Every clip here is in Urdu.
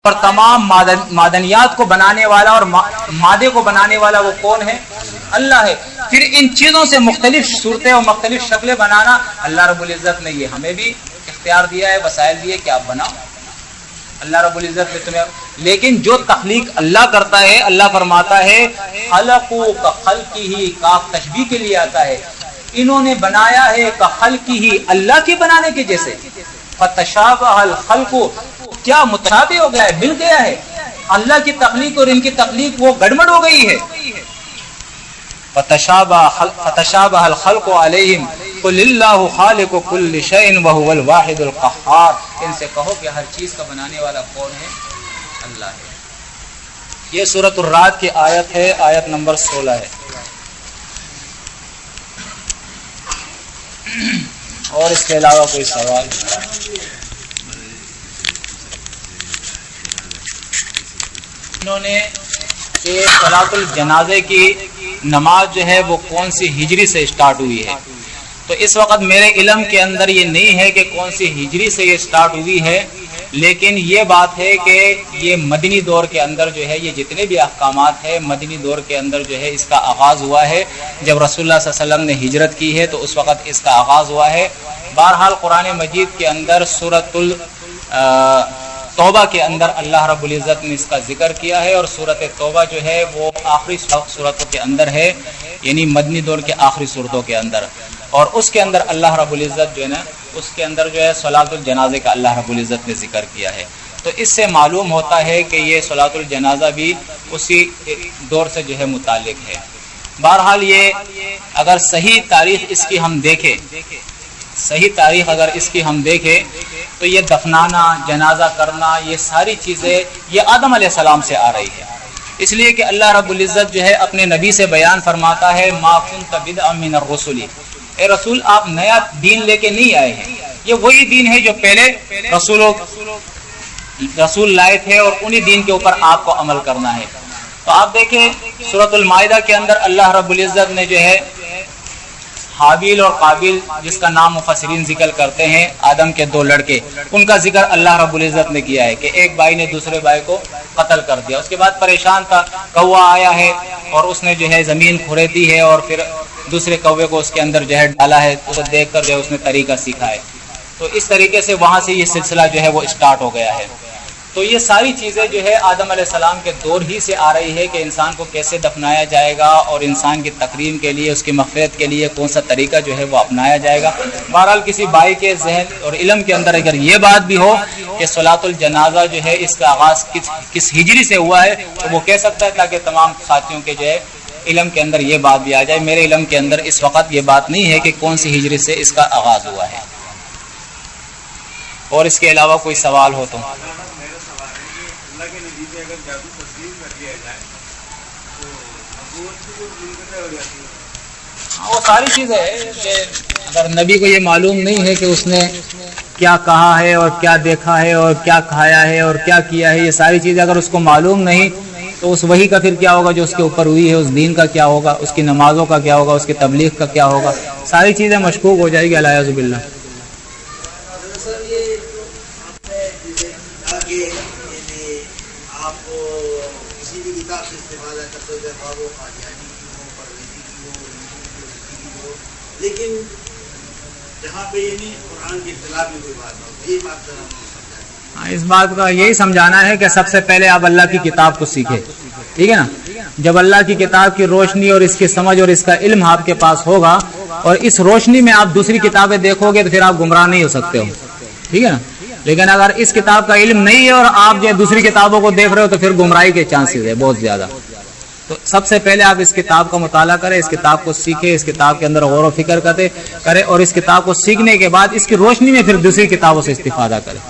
اور تمام معدنیات کو بنانے والا اور مادے کو بنانے والا وہ کون ہے؟ اللہ ہے۔ پھر ان چیزوں سے مختلف صورتیں اور مختلف شکلیں بنانا اللہ رب العزت نے یہ ہمیں بھی اختیار دیا ہے، وسائل دیے کہ آپ بناؤ۔ اللہ رب العزت نے تمہیں، لیکن جو تخلیق اللہ کرتا ہے، اللہ فرماتا ہے خلقو کخلقہ، کاف تشبیہ کے لیے آتا ہے، انہوں نے بنایا ہے کخلقہ، اللہ کے بنانے کے جیسے، فتشابہ الخلق، کیا متشابہ ہو گیا ہے، مل گیا ہے۔ اللہ کی تخلیق اور ان کی تخلیق وہ گڑبڑ ہو گئی ہے۔ فتشابہ الخلق علیہم قل اللہ خالق کل شیء وہو الواحد القہار، ان سے کہو کہ ہر چیز کا بنانے والا کون ہے؟ اللہ ہے۔ یہ سورۃ الرعد کی آیت ہے، آیت نمبر 16 ہے۔ اور اس کے علاوہ کوئی سوال؟ انہوں نے کہ صلاۃ الجنازے کی نماز جو ہے وہ کون سی ہجری سے اسٹارٹ ہوئی ہے، تو اس وقت میرے علم کے اندر یہ نہیں ہے کہ کون سی ہجری سے یہ اسٹارٹ ہوئی ہے، لیکن یہ بات ہے کہ یہ مدنی دور کے اندر جو ہے یہ جتنے بھی احکامات ہیں مدنی دور کے اندر جو ہے اس کا آغاز ہوا ہے۔ جب رسول اللہ صلی اللہ علیہ وسلم نے ہجرت کی ہے تو اس وقت اس کا آغاز ہوا ہے۔ بہرحال قرآن مجید کے اندر سورۃ توبہ کے اندر اللہ رب العزت نے اس کا ذکر کیا ہے، اور سورۃ توبہ جو ہے وہ آخری سورتوں کے اندر ہے، یعنی مدنی دور کے آخری سورتوں کے اندر، اور اس کے اندر اللہ رب العزت جو ہے نا اس کے اندر جو ہے صلاۃ الجنازے کا اللہ رب العزت نے ذکر کیا ہے۔ تو اس سے معلوم ہوتا ہے کہ یہ صلاۃ الجنازہ بھی اسی دور سے جو ہے متعلق ہے۔ بہرحال یہ اگر صحیح تاریخ اس کی ہم دیکھیں، صحیح تاریخ اگر اس کی ہم دیکھیں تو یہ دفنانا، جنازہ کرنا، یہ ساری چیزیں یہ آدم علیہ السلام سے آ رہی ہے، اس لیے کہ اللہ رب العزت جو ہے اپنے نبی سے بیان فرماتا ہے ما کنت بدعا من الرسل، اے رسول آپ نیا دین لے کے نہیں آئے ہیں، یہ وہی دین ہے جو پہلے رسول لائے تھے اور انہی دین کے اوپر آپ کو عمل کرنا ہے۔ تو آپ دیکھیں سورۃ المائدہ کے اندر اللہ رب العزت نے جو ہے حابیل اور قابیل، جس کا نام مفسرین ذکر کرتے ہیں آدم کے دو لڑکے، ان کا ذکر اللہ رب العزت نے کیا ہے کہ ایک بھائی نے دوسرے بھائی کو قتل کر دیا، اس کے بعد پریشان تھا، کوا آیا ہے اور اس نے جو ہے زمین کھریدی ہے اور پھر دوسرے کوے کو اس کے اندر زہر ڈالا ہے، اسے دیکھ کر جو ہے اس نے طریقہ سیکھا ہے، تو اس طریقے سے وہاں سے یہ سلسلہ جو ہے وہ اسٹارٹ ہو گیا ہے۔ تو یہ ساری چیزیں جو ہے آدم علیہ السلام کے دور ہی سے آ رہی ہے کہ انسان کو کیسے دفنایا جائے گا اور انسان کی تکریم کے لیے، اس کی مغفرت کے لیے کون سا طریقہ جو ہے وہ اپنایا جائے گا۔ بہرحال کسی بھائی کے ذہن اور علم کے اندر اگر یہ بات بھی ہو کہ صلاۃ الجنازہ جو ہے اس کا آغاز کس ہجری سے ہوا ہے تو وہ کہہ سکتا ہے، تاکہ تمام ساتھیوں کے جو ہے علم کے اندر یہ بات بھی آ جائے۔ میرے علم کے اندر اس وقت یہ بات نہیں ہے کہ کون سی ہجری سے اس کا آغاز ہوا ہے۔ اور اس کے علاوہ کوئی سوال ہو تو؟ وہ ساری چیزیں کہ اگر نبی کو یہ معلوم نہیں ہے کہ اس نے کیا کہا ہے اور کیا دیکھا ہے اور کیا کھایا ہے اور کیا کیا ہے، یہ ساری چیزیں اگر اس کو معلوم نہیں تو اس وحی کا پھر کیا ہوگا جو اس کے اوپر ہوئی ہے، اس دین کا کیا ہوگا، اس کی نمازوں کا کیا ہوگا، اس کی تبلیغ کا کیا ہوگا، ساری چیزیں مشکوک ہو جائے گی الیاذ باللہ۔ لیکن جہاں پہ یہ نہیں قرآن کے خلاف میں کوئی بات ہو، یہ بات ذرا اس بات کا یہی سمجھانا ہے کہ سب سے پہلے آپ اللہ کی کتاب کو سیکھیں، ٹھیک ہے نا۔ جب اللہ کی کتاب کی روشنی اور اس کی سمجھ اور اس کا علم آپ کے پاس ہوگا اور اس روشنی میں آپ دوسری کتابیں دیکھو گے تو پھر آپ گمراہ نہیں ہو سکتے ہو، ٹھیک ہے نا۔ لیکن اگر اس کتاب کا علم نہیں ہے اور آپ جو دوسری کتابوں کو دیکھ رہے ہو تو پھر گمراہی کے چانسز ہے بہت زیادہ۔ تو سب سے پہلے آپ اس کتاب کا مطالعہ کریں، اس کتاب کو سیکھیں، اس کتاب کے اندر غور و فکر کریں اور اس کتاب کو سیکھنے کے بعد اس کی روشنی میں پھر دوسری کتابوں سے استفادہ کریں۔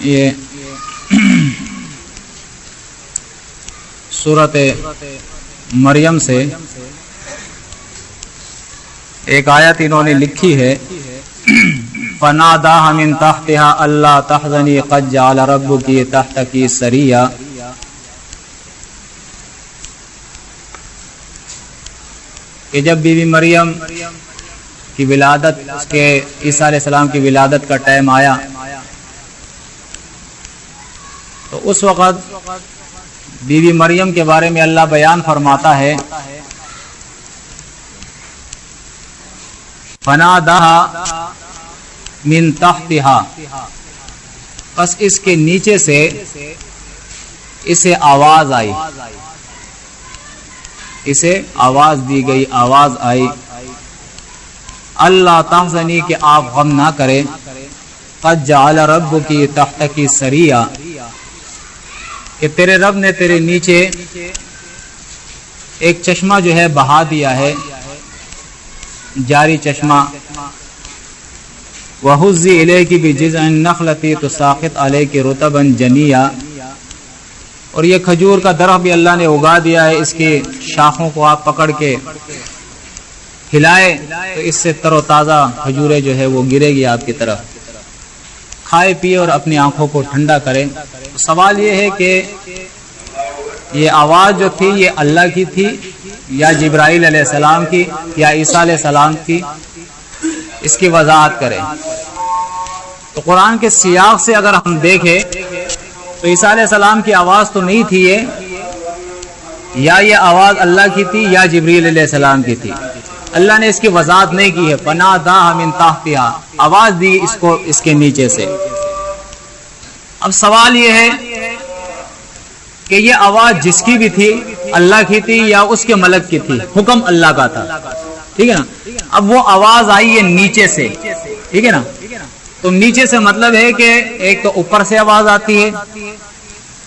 یہ سورۃ مریم سے ایک آیت انہوں نے لکھی ہے، فَنَادَاهَا مِن تَحْتِهَا أَلَّا تَحْزَنِي قَدْ جَعَلَ رَبُّكِ تَحْتَكِ سَرِيًّا، کہ جب بی بی مریم کی ولادت، اس کے عیسیٰ علیہ السلام کی ولادت کا ٹائم آیا تو اس وقت بی بی مریم کے بارے میں اللہ بیان فرماتا ہے، فَنَادَاهَا مِن تَحْتِهَا، پس اس کے نیچے سے اسے آواز آئی، اسے آواز دی گئی، آواز آئی، اللہ تحزنی، کہ آپ غم نہ کریں، قد جعل ربکی تحتکی سریا، کہ تیرے رب نے تیرے نیچے ایک چشمہ جو ہے بہا دیا ہے، جاری چشمہ، وَحُزِّ إِلَيْكِ بِجِذْعِ النَّخْلَةِ تُسَاقِطْ عَلَيْكِ رُطَبًا جَنِيًّا، اور یہ کھجور کا درخت بھی اللہ نے اگا دیا ہے، اس کی شاخوں کو آپ پکڑ کے ہلائے تو اس سے تر و تازہ کھجوریں جو ہے وہ گرے گی آپ کی طرف، کھائے پیے اور اپنی آنکھوں کو ٹھنڈا کریں۔ سوال یہ ہے کہ یہ آواز جو تھی یہ اللہ کی تھی یا جبرائیل علیہ السلام کی یا عیسیٰ علیہ السلام کی، اس کی وضاحت کریں۔ تو قرآن کے سیاق سے اگر ہم دیکھیں تو عیسیٰ علیہ السلام کی آواز تو نہیں تھی یہ، یا یہ آواز اللہ کی تھی یا جبریل علیہ السلام کی تھی، اللہ نے اس کی وضاحت نہیں کی ہے۔ فَنَادَاهَا مِن تَحْتِهَا، آواز دی اس کو اس کے نیچے سے۔ اب سوال یہ ہے کہ یہ آواز جس کی بھی تھی، اللہ کی تھی یا اس کے ملک کی تھی، حکم اللہ کا تھا، ٹھیک ہے نا۔ اب وہ آواز آئی ہے نیچے سے، ٹھیک ہے نا، تو نیچے سے مطلب ہے کہ ایک تو اوپر سے آواز آتی ہے،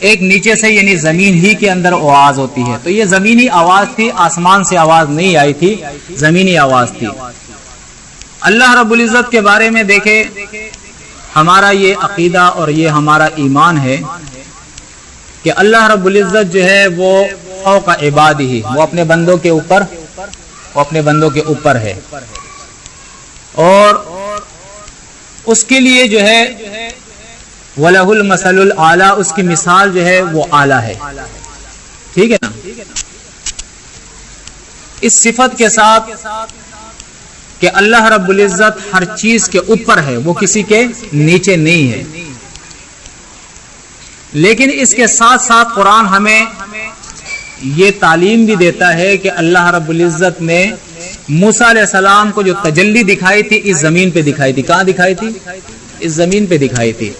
ایک نیچے سے یعنی زمین ہی کے اندر آواز ہوتی ہے، تو یہ زمینی آواز تھی، آسمان سے آواز نہیں آئی تھی، زمینی آواز تھی۔ اللہ رب العزت کے بارے میں دیکھیں، ہمارا یہ عقیدہ اور یہ ہمارا ایمان ہے کہ اللہ رب العزت جو ہے وہ فوق عبادہ، وہ اپنے بندوں کے اوپر، وہ اپنے بندوں کے اوپر ہے، اور اس کے لیے جو ہے وَلَهُ الْمَثَلُ الْأَعْلَىٰ، اس کی مثال جو ہے وہ اعلیٰ ہے، ٹھیک ہے نا۔ اس صفت کے ساتھ کہ اللہ رب العزت ہر چیز کے اوپر ہے، وہ کسی کے نیچے نہیں ہے، لیکن اس کے ساتھ ساتھ قرآن ہمیں یہ تعلیم بھی دیتا ہے کہ اللہ رب العزت نے موسیٰ علیہ السلام کو جو تجلی دکھائی تھی اس زمین پہ دکھائی تھی۔ کہاں دکھائی تھی؟ اس زمین پہ دکھائی تھی۔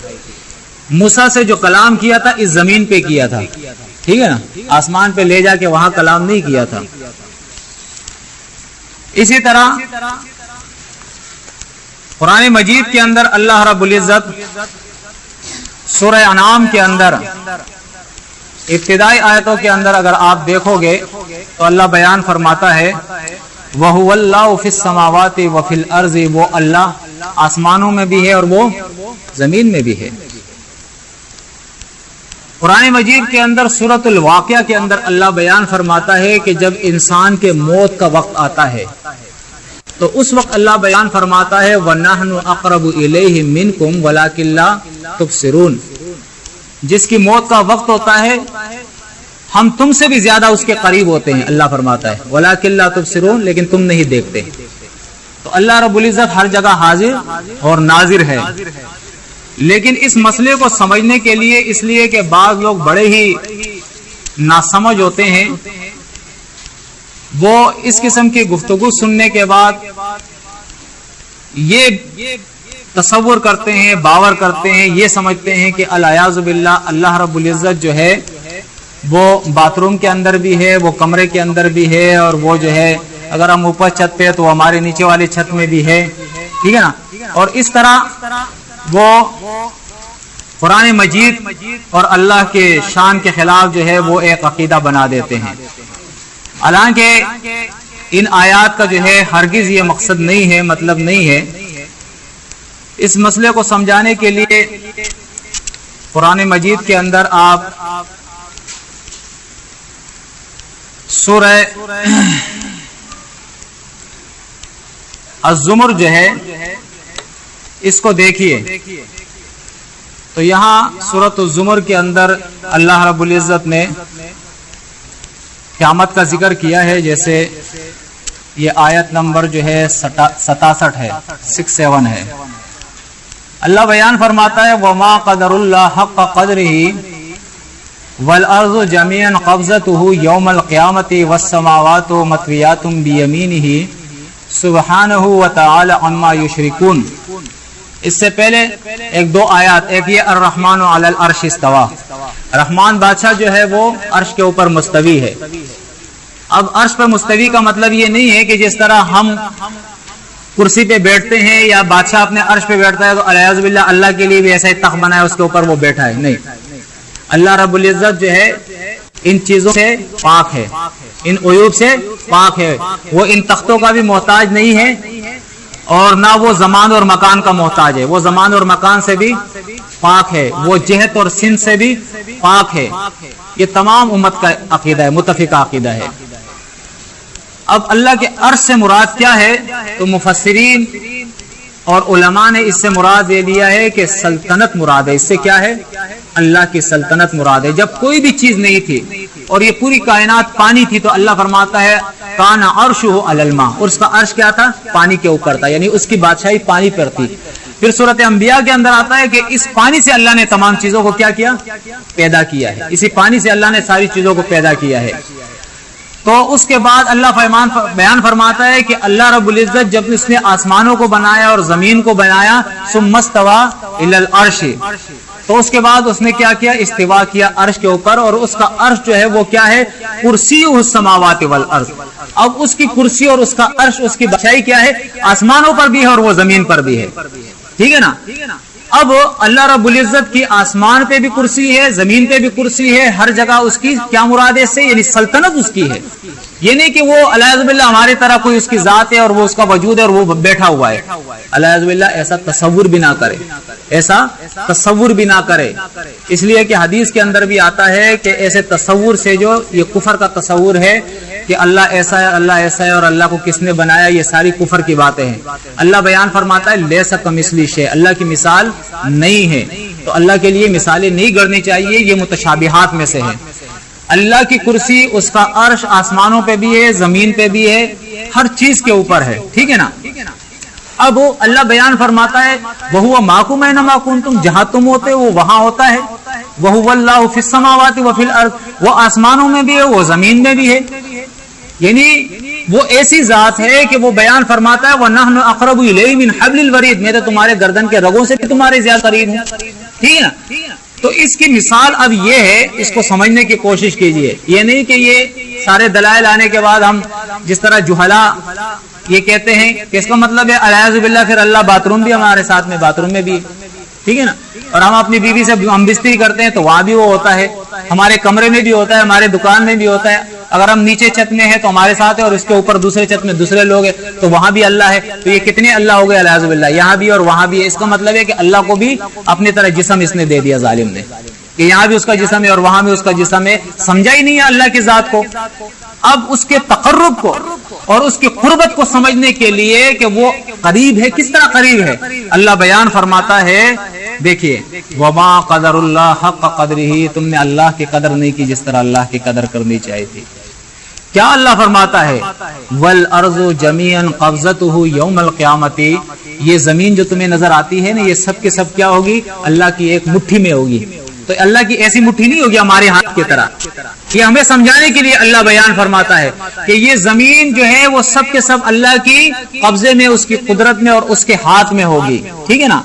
موسیٰ سے جو کلام کیا تھا اس زمین پہ کیا تھا، ٹھیک ہے نا، آسمان پہ لے جا کے وہاں کلام نہیں کیا تھا۔ اسی طرح قرآن مجید کے اندر اللہ رب العزت سورہ انعام کے اندر ابتدائی آیتوں کے اندر اگر آپ دیکھو گے تو اللہ بیان فرماتا ہے وَهُوَ اللَّهُ فِي السَّمَاوَاتِ وَفِي الْأَرْضِ، وہ اللہ آسمانوں میں بھی ہے اور وہ زمین میں بھی ہے۔ قرآن مجید کے اندر سورۃ الواقعہ کے اندر اللہ بیان فرماتا ہے کہ جب انسان کے موت کا وقت آتا ہے تو اس وقت اللہ بیان فرماتا ہے وَنَحْنُ أَقْرَبُ إِلَيْهِ مِنْكُمْ وَلَكِنْ لَا تُبْصِرُونَ، جس کی موت کا وقت ہوتا ہے ہم تم سے بھی زیادہ اس کے قریب ہوتے ہیں، اللہ فرماتا ہے وَلَكِنْ لَا تُبْصِرُونَ، لیکن تم نہیں دیکھتے۔ تو اللہ رب العزت ہر جگہ حاضر اور ناظر ہے، لیکن اس مسئلے کو سمجھنے کے لیے، اس لیے کہ بعض لوگ بڑے ہی ناسمجھ ہوتے ہیں، وہ اس قسم کی گفتگو سننے کے بعد یہ تصور کرتے ہیں، باور کرتے ہیں، یہ سمجھتے ہیں کہ الیاذ باللہ اللہ رب العزت جو ہے وہ باتھ روم کے اندر بھی ہے، وہ کمرے کے اندر بھی ہے، اور وہ جو ہے اگر ہم اوپر چھت پہ تو ہمارے نیچے والی چھت میں بھی ہے، ٹھیک ہے نا۔ اور اس طرح وہ قرآن مجید اور اللہ کے شان کے خلاف جو ہے وہ ایک عقیدہ بنا دیتے ہیں، حالانکہ ان آیات کا جو ہے ہرگز یہ مقصد نہیں ہے، مطلب نہیں ہے۔ اس مسئلے کو سمجھانے کے لیے قرآن مجید کے اندر آپ سورہ الزمر جو ہے اس کو دیکھیے تو یہاں سورۃ الزمر کے اندر اللہ رب العزت نے قیامت کا ذکر کیا ہے. جیسے یہ آیت نمبر جو ہے 67 ہے 67 ہے. اللہ بیان فرماتا ہے وما قدر اللہ حق قدرہ والارض جميعا قبضته یوم القیامت والسماوات مطویات بیمینہ سبحانہ وتعالی عما یشرکون. اس سے پہلے ایک دو آیات، ایک یہ الرحمن علی العرش استوى، رحمان بادشاہ جو ہے وہ عرش کے اوپر مستوی ہے. اب عرش پر مستوی کا مطلب یہ نہیں ہے کہ جس طرح ہم کرسی پہ بیٹھتے ہیں یا بادشاہ اپنے عرش پہ بیٹھتا ہے تو الیاذ باللہ اللہ کے لیے بھی ایسا ہی تخت بنا ہے اس کے اوپر وہ بیٹھا ہے. نہیں، اللہ رب العزت جو ہے ان چیزوں سے پاک ہے، ان عیوب سے پاک ہے. وہ ان تختوں کا بھی محتاج نہیں ہے اور نہ وہ زمان اور مکان کا محتاج ہے. وہ زمان اور مکان سے بھی پاک ہے، وہ جہت اور سن سے بھی پاک ہے. یہ تمام امت کا عقیدہ ہے، متفقہ عقیدہ ہے. اب اللہ کے عرش سے مراد کیا ہے؟ تو مفسرین اور علماء نے اس سے مراد یہ لیا ہے کہ سلطنت مراد ہے. اس سے کیا ہے؟ اللہ کی سلطنت مراد ہے. جب کوئی بھی چیز نہیں تھی اور یہ پوری کائنات پانی تھی تو اللہ فرماتا ہے کان عرشہ علی الماء، اور اس کا عرش کیا تھا؟ پانی کے اوپر تھا، یعنی اس کی بادشاہی پانی پر تھی. پھر سورۃ انبیاء کے اندر آتا ہے کہ اس پانی سے اللہ نے تمام چیزوں کو کیا کیا؟ پیدا کیا ہے. اسی پانی سے اللہ نے ساری چیزوں کو پیدا کیا ہے. تو اس کے بعد اللہ بیان فرماتا ہے کہ اللہ رب العزت جب اس نے آسمانوں کو بنایا اور زمین کو بنایا ثم استوى الی العرش، تو اس کے بعد اس نے کیا کیا؟ استوا کیا عرش کے اوپر. اور اس کا عرش جو ہے وہ کیا ہے؟ کرسیہ السماوات والارض. اب اس کی کرسی اور اس کا عرش، اس کی بادشاہی کیا ہے؟ آسمانوں پر بھی ہے اور وہ زمین پر بھی ہے. ٹھیک ہے نا؟ اب اللہ رب العزت کی آسمان پہ بھی کرسی ہے، زمین پہ بھی کرسی ہے، ہر جگہ اس کی کیا مراد ہے اس سے؟ یعنی سلطنت اس کی ہے. یہ نہیں کہ وہ الیاذ باللہ ہماری طرح کوئی اس کی ذات ہے اور وہ اس کا وجود ہے اور وہ بیٹھا ہوا ہے. الیاذ باللہ ایسا تصور بھی نہ کرے، ایسا تصور بھی نہ کرے. اس لیے کہ حدیث کے اندر بھی آتا ہے کہ ایسے تصور سے جو یہ کفر کا تصور ہے کہ اللہ ایسا ہے، اللہ ایسا ہے اور اللہ کو کس نے بنایا، یہ ساری کفر کی باتیں ہیں. اللہ بیان فرماتا ہے لیس کمثلہ شیء، اللہ کی مثال نہیں ہے. تو اللہ کے لیے مثالیں نہیں گڑنی چاہیے، یہ متشابہات میں سے ہے. اللہ کی کرسی، اس کا عرش آسمانوں پہ بھی ہے، زمین پہ بھی ہے، ہر چیز کے اوپر ہے. ٹھیک ہے نا؟ اب اللہ بیان فرماتا ہے وَهُوَ مَعَكُمْ أَيْنَمَا كُنْتُمْ، جہاں تم ہوتے وہ وہاں ہوتا ہے. وَهُوَ اللَّهُ فِي السَّمَاوَاتِ وَفِي الْأَرْضِ، وہ آسمانوں میں بھی ہے، وہ زمین میں بھی ہے. یعنی وہ ایسی ذات ہے کہ وہ بیان فرماتا ہے وَنَحْنُ أَقْرَبُ إِلَيْهِ مِنْ حَبْلِ الْوَرِيدِ، میں تو تمہارے گردن کے رگوں سے بھی تمہارے زیادہ قریب ہوں. ٹھیک ہے نا؟ تو اس کی مثال اب یہ ہے، اس کو سمجھنے کی کوشش کیجئے. یہ نہیں کہ یہ سارے دلائل آنے کے بعد ہم جس طرح جہلا یہ کہتے ہیں کہ اس کا مطلب ہے الیاذ باللہ پھر اللہ باتھ روم بھی ہمارے ساتھ میں، باتھ روم میں بھی، ٹھیک ہے نا؟ اور ہم اپنی بیوی سے ہم بستری کرتے ہیں تو وہاں بھی وہ ہوتا ہے، ہمارے کمرے میں بھی ہوتا ہے، ہمارے دکان میں بھی ہوتا ہے. اگر ہم نیچے چھت میں ہیں تو ہمارے ساتھ ہے اور اس کے اوپر دوسرے چھت میں دوسرے لوگ ہیں تو وہاں بھی اللہ ہے. تو یہ کتنے اللہ ہو گئے الیاذ باللہ، یہاں بھی اور وہاں بھی ہے. اس کا مطلب ہے کہ اللہ کو بھی اپنی طرح جسم اس نے دے دیا ظالم نے، کہ یہاں بھی اس کا جسم ہے اور وہاں بھی اس کا جسم ہے. سمجھا ہی نہیں ہے اللہ کی ذات کو. اب اس کے تقرب کو اور اس کی قربت کو سمجھنے کے لیے کہ وہ قریب ہے، کس طرح قریب ہے، اللہ بیان فرماتا ہے. دیکھیے وما قدر اللہ حق قدرہ، تم نے اللہ کی قدر نہیں کی جس طرح اللہ کی قدر کرنی چاہیے تھی. کیا اللہ فرماتا ہے والارض جميعا قبضته یوم القیامت، یہ زمین جو تمہیں نظر آتی ہے نا، یہ سب کے سب کیا ہوگی؟ اللہ کی ایک مٹھی میں ہوگی. تو اللہ کی ایسی مٹھی نہیں ہوگی ہمارے ہاتھ کی طرح. یہ ہمیں سمجھانے کے لیے اللہ بیان فرماتا ہے کہ یہ زمین جو ہے وہ سب کے سب اللہ کی قبضے میں، اس کی قدرت میں اور اس کے ہاتھ میں ہوگی. ٹھیک ہے نا؟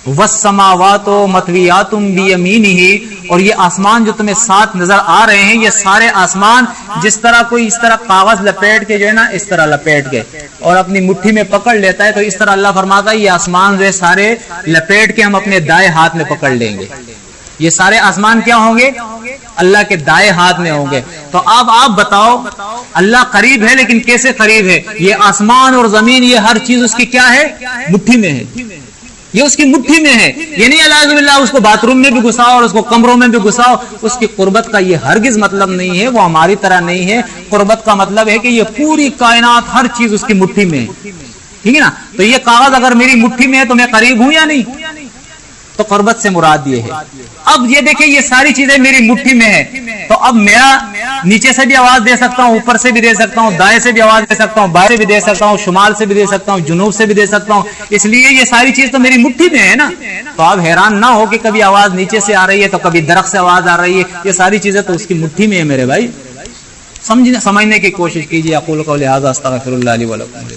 والسماوات مطویات بیمینہ، اور یہ آسمان جو تمہیں ساتھ نظر آ رہے ہیں، یہ سارے آسمان جس طرح کوئی اس طرح کاغذ لپیٹ کے جو ہے نا اس طرح لپیٹ کے اور اپنی مٹھی میں پکڑ لیتا ہے، تو اس طرح اللہ فرماتا ہے یہ آسمان جو ہے سارے لپیٹ کے ہم اپنے دائیں ہاتھ میں پکڑ لیں گے. یہ سارے آسمان کیا ہوں گے؟ اللہ کے دائیں ہاتھ میں ہوں گے. تو اب آپ بتاؤ اللہ قریب ہے لیکن کیسے قریب ہے؟ یہ آسمان اور زمین، یہ ہر چیز اس کی کیا ہے؟ مٹھی میں ہے. یہ اس کی مٹھی میں ہے. یہ نہیں الحمد للہ اس کو باتھ روم میں بھی گھساؤ اور اس کو کمروں میں بھی گھساؤ. اس کی قربت کا یہ ہرگز مطلب نہیں ہے. وہ ہماری طرح نہیں ہے. قربت کا مطلب ہے کہ یہ پوری کائنات ہر چیز اس کی مٹھی میں ہے. ٹھیک ہے نا. تو یہ کاغذ اگر میری مٹھی میں ہے تو میں قریب ہوں یا نہیں؟ تو قربت سے مراد یہ ہے. اب یہ دیکھیں یہ ساری چیزیں میری مٹھی میں ہے. تو اب میرا نیچے سے بھی آواز دے سکتا ہوں, اوپر سے بھی دے سکتا ہوں, دائیں سے بھی آواز دے سکتا ہوں, بائیں سے بھی دے سکتا ہوں, شمال سے بھی دے سکتا ہوں, جنوب سے بھی دے سکتا ہوں. اس لیے یہ ساری چیز تو میری مٹھی میں ہے نا. تو آپ حیران نہ ہو کہ کبھی آواز نیچے سے آ رہی ہے تو کبھی درخت سے آواز آ رہی ہے. یہ ساری چیزیں تو اس کی مٹھی میں ہے میرے بھائی. سمجھنے کی کوشش کیجیے. اقول قولی ھذا استغفر اللہ لی ولکم.